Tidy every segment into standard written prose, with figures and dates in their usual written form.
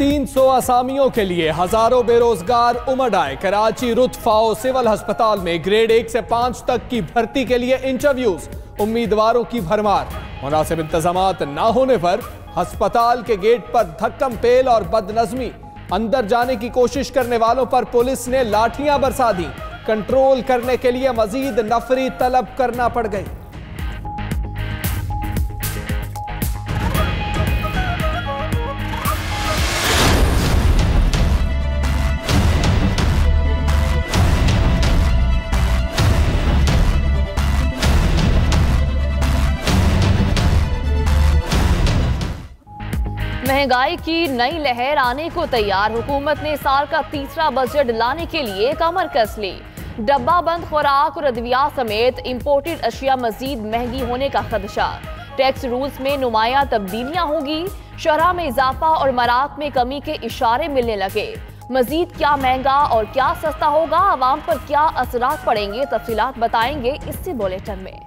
300 असामियों के लिए हजारों बेरोजगार उमड़ आए। कराची रुतफाओ सिविल अस्पताल में ग्रेड 1 से 5 तक की भर्ती के लिए इंटरव्यूज, उम्मीदवारों की भरमार। मुनासिब इंतजामात ना होने पर अस्पताल के गेट पर धक्कम पेल और बदनज़मी। अंदर जाने की कोशिश करने वालों पर पुलिस ने लाठियां बरसा दी। कंट्रोल करने के लिए मजीद नफरी तलब करना पड़ गई। महंगाई की नई लहर आने को तैयार। हुकूमत ने साल का तीसरा बजट लाने के लिए कमर कस ली। डब्बा बंद खुराक और अद्वियात समेत इंपोर्टेड अशिया मजीद महंगी होने का खदशा। टैक्स रूल्स में नुमाया तब्दीलियां होगी। शरह में इजाफा और मरात में कमी के इशारे मिलने लगे। मजीद क्या महंगा और क्या सस्ता होगा, आवाम पर क्या असरात पड़ेंगे, तफसीलात बताएंगे इसी बुलेटिन में।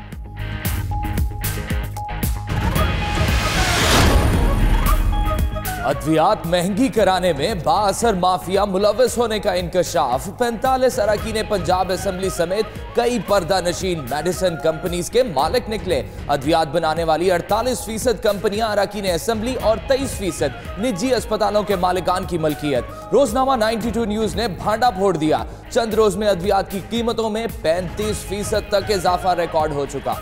अद्वियात महंगी कराने में बाअसर माफिया मुलव्वस होने का इंकशाफ। 45 अरकान पंजाब असेंबली समेत कई पर्दा नशीन मेडिसिन कंपनीज के मालिक निकले। अद्वियात बनाने वाली 48% कंपनियां अरकान असेंबली और 23% निजी अस्पतालों के मालिकान की मलकियत। रोजनामा 92 न्यूज ने भांडा फोड़ दिया। चंद रोज में अद्वियात की कीमतों में 35% तक इजाफा रिकॉर्ड हो चुका।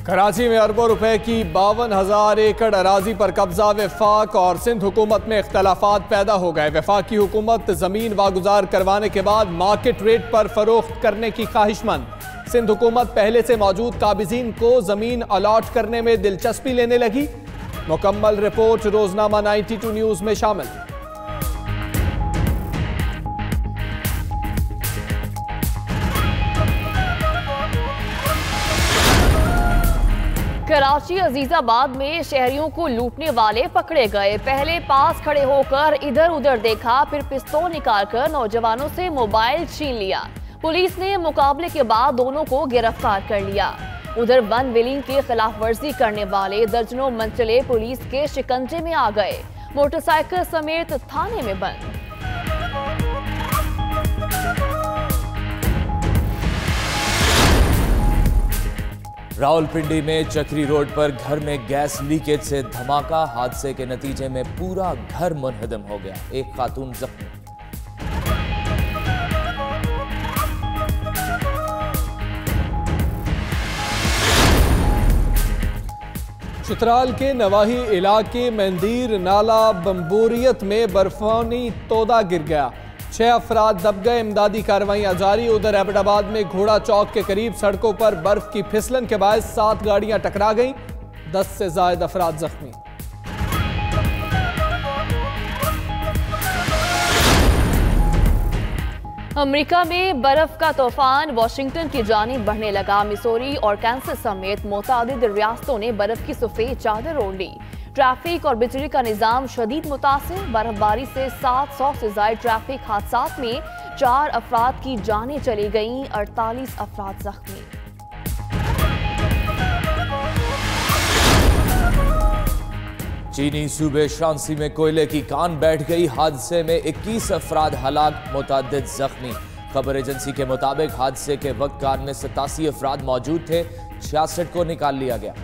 कराची में अरबों रुपए की 52,000 एकड़ अराजी पर कब्जा। वफाक और सिंध हुकूमत में इख्तलाफात पैदा हो गए। वफाकी हुकूमत जमीन वागुजार करवाने के बाद मार्केट रेट पर फरोख्त करने की ख्वाहिशमंद। सिंध हुकूमत पहले से मौजूद काबिजीन को जमीन अलॉट करने में दिलचस्पी लेने लगी। मुकम्मल रिपोर्ट रोजनामा 92 न्यूज में शामिल। कराची अजीजाबाद में शहरियों को लूटने वाले पकड़े गए। पहले पास खड़े होकर इधर उधर देखा, फिर पिस्तौल निकालकर नौजवानों से मोबाइल छीन लिया। पुलिस ने मुकाबले के बाद दोनों को गिरफ्तार कर लिया। उधर वन विलिंग की खिलाफ वर्जी करने वाले दर्जनों मंचले पुलिस के शिकंजे में आ गए। मोटरसाइकिल समेत थाने में बंद। रावलपिंडी में चक्री रोड पर घर में गैस लीकेज से धमाका। हादसे के नतीजे में पूरा घर मुनहदम हो गया। एक खातून जख्मी। चित्राल के नवाही इलाके मंदिर नाला बम्बोरियत में बर्फानी तोदा गिर गया। 6 अफराद दब गए। इमदादी कार्रवाइयां जारी। उधर एबटाबाद में घोड़ा चौक के करीब सड़कों पर बर्फ की फिसलन के बाद 7 गाड़ियां टकरा गईं। 10 से ज्यादा अफराद जख्मी। अमेरिका में बर्फ का तूफान वाशिंगटन की जानिब बढ़ने लगा। मिसौरी और कैंसस समेत मुतादिद रियासतों ने बर्फ की सफेद चादर ओढ़ ली। ट्रैफिक और बिजली का निजाम शदीद मुतासिर। बर्फबारी से 700 से ज्यादा ट्रैफिक हादसात में 4 अफराद की जानें चली गईं, 48 अफराद जख्मी। चीनी सूबे शांसी में कोयले की कान बैठ गई। हादसे में 21 अफराद हलाक, मुतादिद जख्मी। खबर एजेंसी के मुताबिक हादसे के वक्त कार में 87 अफराद मौजूद थे। 66 को निकाल लिया गया।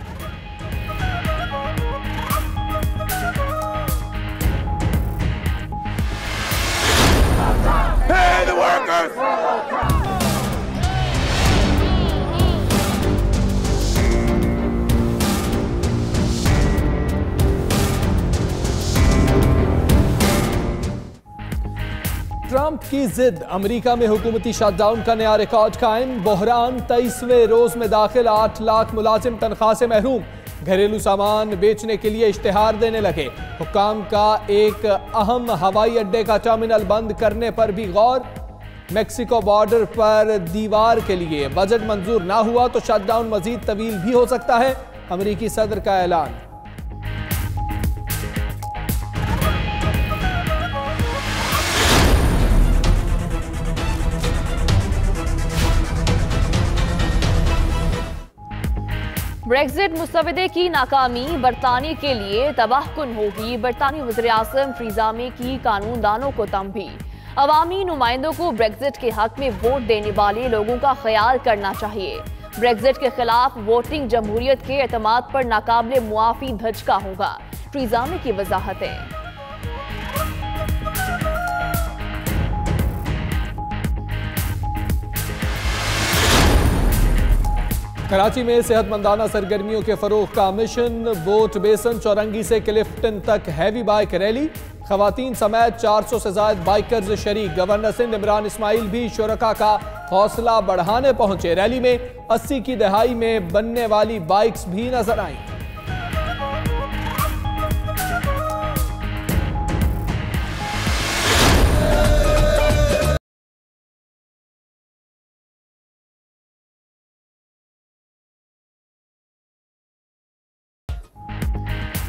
Pay the workers! ट्रंप की जिद। अमेरिका में हुकूमती शटडाउन का नया रिकॉर्ड कायम। बहरान 23वें रोज में दाखिल। 8 लाख मुलाजिम तनख्वाह से महरूम। घरेलू सामान बेचने के लिए इश्तिहार देने लगे। हुक्काम का एक अहम हवाई अड्डे का टर्मिनल बंद करने पर भी गौर। मेक्सिको बॉर्डर पर दीवार के लिए बजट मंजूर ना हुआ तो शटडाउन मजीद तवील भी हो सकता है। अमेरिकी सदर का ऐलान। ब्रेक्जिट मुस्तवदे की नाकामी बरतानिया के लिए तबाहकुन होगी। बरतानी वज़ीर-ए-आज़म टेरेसा मे की कानूनदानों को तंबीह। अवामी नुमाइंदों को ब्रेक्जिट के हक में वोट देने वाले लोगों का ख्याल करना चाहिए। ब्रेक्जिट के खिलाफ वोटिंग जमहूरियत के एतमाद पर नाकाबिले मुआफी धचका होगा। टेरेसा मे की वजाहतें। कराची में सेहतमंदाना सरगर्मियों के फरोग का मिशन। बोट बेसन चौरंगी से क्लिफ्टन तक हैवी बाइक रैली। खवातीन समेत 400 से ज्यादा बाइकर्स शरीक। गवर्नर सिंध इमरान इस्माइल भी शुरका का हौसला बढ़ाने पहुंचे। रैली में 80 की दहाई में बनने वाली बाइक्स भी नजर आईं।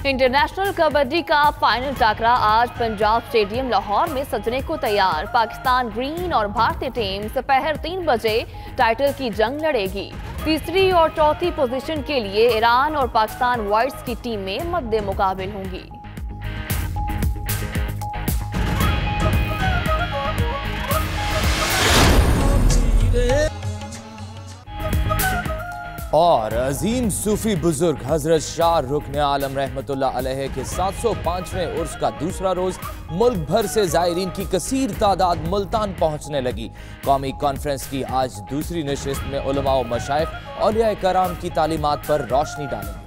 इंटरनेशनल कबड्डी का फाइनल टाकरा आज पंजाब स्टेडियम लाहौर में सजने को तैयार। पाकिस्तान ग्रीन और भारतीय टीम दोपहर 3 बजे टाइटल की जंग लड़ेगी। तीसरी और चौथी पोजीशन के लिए ईरान और पाकिस्तान वाइट्स की टीमें मद्दे मुकाबिल होंगी। और अजीम सूफी बुजुर्ग हजरत शाह रुकन आलम रहमतुल्लाह अलैह के 705वें उर्स का दूसरा रोज मुल्क भर से जायरीन की कसीर तादाद मुल्तान पहुंचने लगी। कौमी कॉन्फ्रेंस की आज दूसरी नशिस्त में उलमा व मशाइख औलिया कराम की तालीमात पर रोशनी डालेंगे।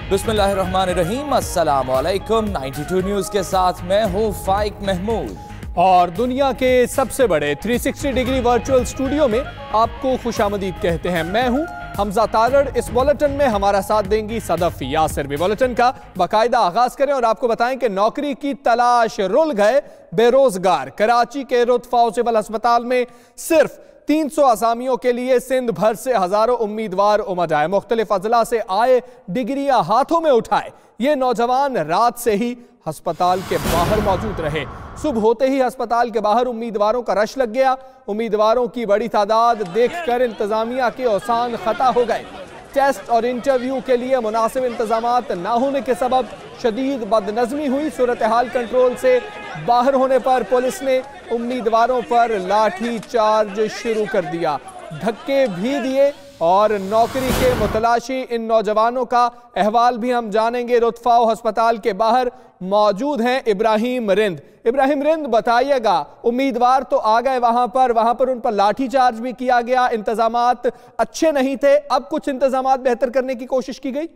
बिस्मिल्लाहिर्रहमानिर्रहीम, अस्सलाम वालेकुम। 92 न्यूज के साथ मैं हूं फाइक महमूद और दुनिया के सबसे बड़े 360 डिग्री वर्चुअल स्टूडियो में आपको खुशामदीद कहते हैं। मैं हूं हमजा तारड़। इस बुलेटिन में हमारा साथ देंगी सदफ यासिर भी। बुलेटिन का बाकायदा आगाज करें और आपको बताएं कि नौकरी की तलाश रुल गए बेरोजगार। कराची के रुतफा सिविल अस्पताल में सिर्फ 300 असामियों के लिए सिंध भर से हजारों उम्मीदवार उमड़ आए। मुख्तलिफ अजला से आए डिग्रियां हाथों में उठाए ये नौजवान रात से ही अस्पताल के बाहर मौजूद रहे। सुबह होते ही अस्पताल के बाहर उम्मीदवारों का रश लग गया। उम्मीदवारों की बड़ी तादाद देखकर इंतजामिया के औसान खता हो गए। टेस्ट और इंटरव्यू के लिए मुनासिब इंतजामात न होने के सबब शदीद बदनज़मी हुई। सूरत हाल कंट्रोल से बाहर होने पर पुलिस ने उम्मीदवारों पर लाठी चार्ज शुरू कर दिया, धक्के भी दिए और नौकरी के मुतलाशी इन नौजवानों का अहवाल भी हम जानेंगे। रुतफा अस्पताल के बाहर मौजूद हैं इब्राहिम रिंद। इब्राहिम रिंद, बताइएगा, उम्मीदवार तो आ गए वहां पर उन पर लाठी चार्ज भी किया गया, इंतजामात अच्छे नहीं थे, अब कुछ इंतजामात बेहतर करने की कोशिश की गई?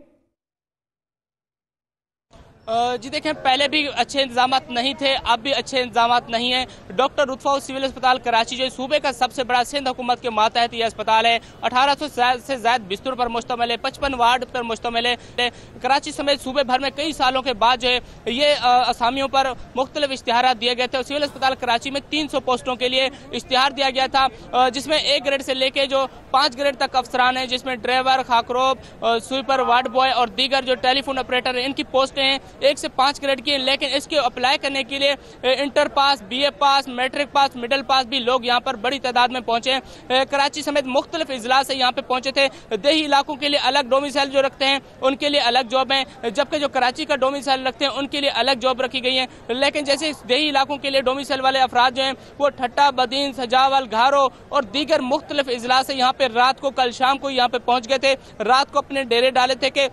जी देखें, पहले भी अच्छे इंतजामात नहीं थे, अब भी अच्छे इंतजामात नहीं हैं। डॉक्टर रुतफा सिविल अस्पताल कराची जो सूबे का सबसे बड़ा सिंध हुकूमत के मातहत यह अस्पताल है, 1800 से ज्यादा बिस्तरों पर मुश्तमिल है, 55 वार्ड पर मुश्तमिल है। कराची समेत सूबे भर में कई सालों के बाद जो है ये असामियों पर मुख्तलिफ इश्तिहार दिए गए थे। सिविल अस्पताल कराची में 300 पोस्टों के लिए इश्तिहार दिया गया था, जिसमें 1 ग्रेड से लेके जो 5 ग्रेड तक अफसरान हैं, जिसमें ड्राइवर, खाकरोब, स्वीपर, वार्ड बॉय और दीगर जो टेलीफोन ऑपरेटर हैं, इनकी पोस्टें हैं 1 से 5 ग्रेड की। लेकिन इसके अप्लाई करने के लिए इंटर पास, BA पास, मैट्रिक पास, मिडिल पास भी लोग यहाँ पर बड़ी तादाद में पहुंचे। कराची समेत मुख्तलिफ इजला से यहाँ पे पहुंचे थे। देही इलाकों के लिए अलग डोमिसाइल जो रखते हैं उनके लिए अलग जॉब है, जबकि जो कराची का डोमिसाइल रखते हैं उनके लिए अलग जॉब रखी गई है। लेकिन जैसे देही इलाकों के लिए डोमिसाइल वाले अफराद जो हैं वो ठट्टा, बदीन, सजावल, घारो और दीगर मुख्तलिफ इजला से यहाँ पे रात को, कल शाम को यहाँ पे पहुंच गए थे। रात को अपने डेरे डाले थे कि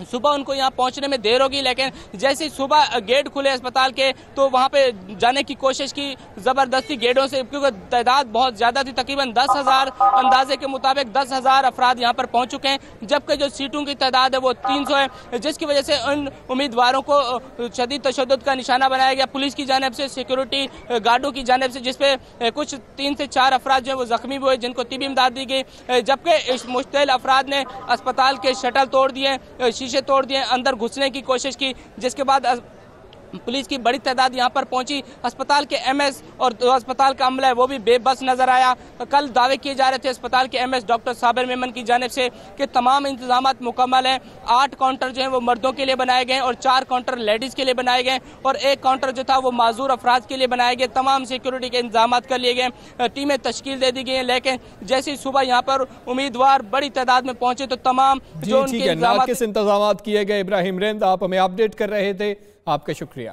सुबह उनको यहाँ पहुंचने में देर होगी, लेकिन जैसे सुबह गेट खुले अस्पताल के तो वहाँ पे जाने की कोशिश की जबरदस्ती गेटों से, क्योंकि तादाद बहुत ज्यादा थी। तकरीबन 10,000 अंदाजे के मुताबिक 10,000 अफराद यहाँ पर पहुंच चुके हैं, जबकि जो सीटों की तादाद है वो 300 है, जिसकी वजह से उन उम्मीदवारों को शदीद तशद्दुद का निशाना बनाया गया। पुलिस की जानिब से, सिक्योरिटी गार्डों की जानिब से, जिसपे कुछ 3 से 4 अफराद जो है वो जख्मी भी हुए, जिनको तिबी इमदाद दी गई। जबकि इस मुश्तिल अफराद ने अस्पताल के शटल तोड़ दिए, शीशे तोड़ दिए, अंदर घुसने की कोशिश की, जिसके बाद पुलिस की बड़ी तादाद यहाँ पर पहुंची। अस्पताल के एमएस और जो अस्पताल का अमला है वो भी बेबस नजर आया। कल दावे किए जा रहे थे अस्पताल के एमएस डॉक्टर साबिर मेमन की जानिब से कि तमाम इंतजामात मुकम्मल हैं। 8 काउंटर जो है वो मर्दों के लिए बनाए गए और 4 काउंटर लेडीज के लिए बनाए गए और 1 काउंटर जो था वो माजूर अफराद के लिए बनाए गए। तमाम सिक्योरिटी के इंतजामात कर लिए गए, टीमें तश्कील दे दी गई हैं। लेकिन जैसे सुबह यहाँ पर उम्मीदवार बड़ी तादाद में पहुंचे तो तमाम जो उनके इंतजाम किए गए। इब्राहिम रिंद, आप हमें अपडेट कर रहे थे, आपका शुक्रिया।